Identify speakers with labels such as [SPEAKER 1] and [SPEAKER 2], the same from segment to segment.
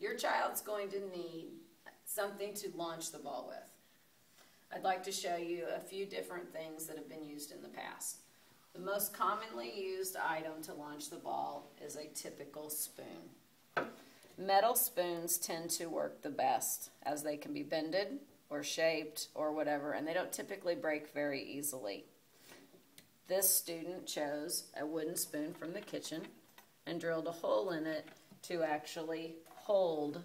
[SPEAKER 1] your child's going to need something to launch the ball with. I'd like to show you a few different things that have been used in the past. The most commonly used item to launch the ball is a typical spoon. Metal spoons tend to work the best as they can be bended or shaped or whatever, and they don't typically break very easily. This student chose a wooden spoon from the kitchen and drilled a hole in it to actually hold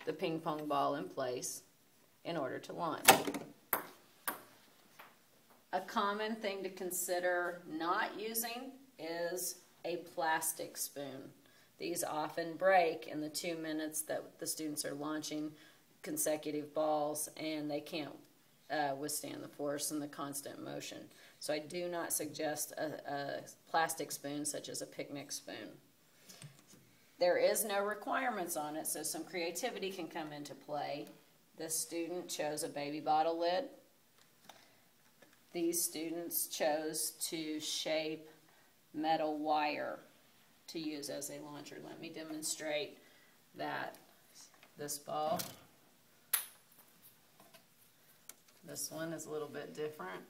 [SPEAKER 1] the ping pong ball in place in order to launch. A common thing to consider not using is a plastic spoon. These often break in the 2 minutes that the students are launching consecutive balls, and they can't withstand the force and the constant motion. So I do not suggest a plastic spoon such as a picnic spoon. There is no requirements on it, so some creativity can come into play. This student chose a baby bottle lid. These students chose to shape metal wire to use as a launcher. Let me demonstrate that. This ball, this one is a little bit different.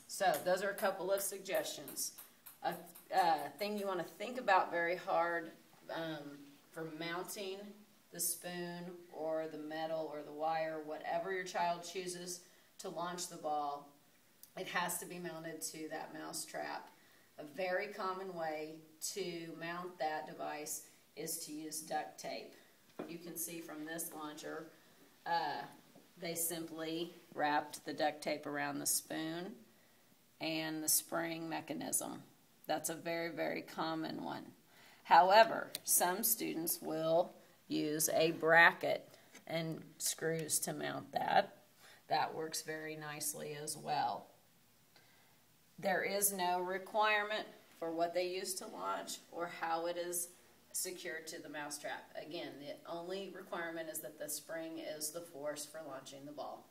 [SPEAKER 1] So those are a couple of suggestions. A thing you want to think about very hard for mounting the spoon or the metal or the wire, whatever your child chooses to launch the ball, it has to be mounted to that mouse trap. A very common way to mount that device is to use duct tape. You can see from this launcher, they simply wrapped the duct tape around the spoon and the spring mechanism. That's a very, very common one. However, some students will use a bracket and screws to mount that. That works very nicely as well. There is no requirement for what they use to launch or how it is secured to the mousetrap. Again, the only requirement is that the spring is the force for launching the ball.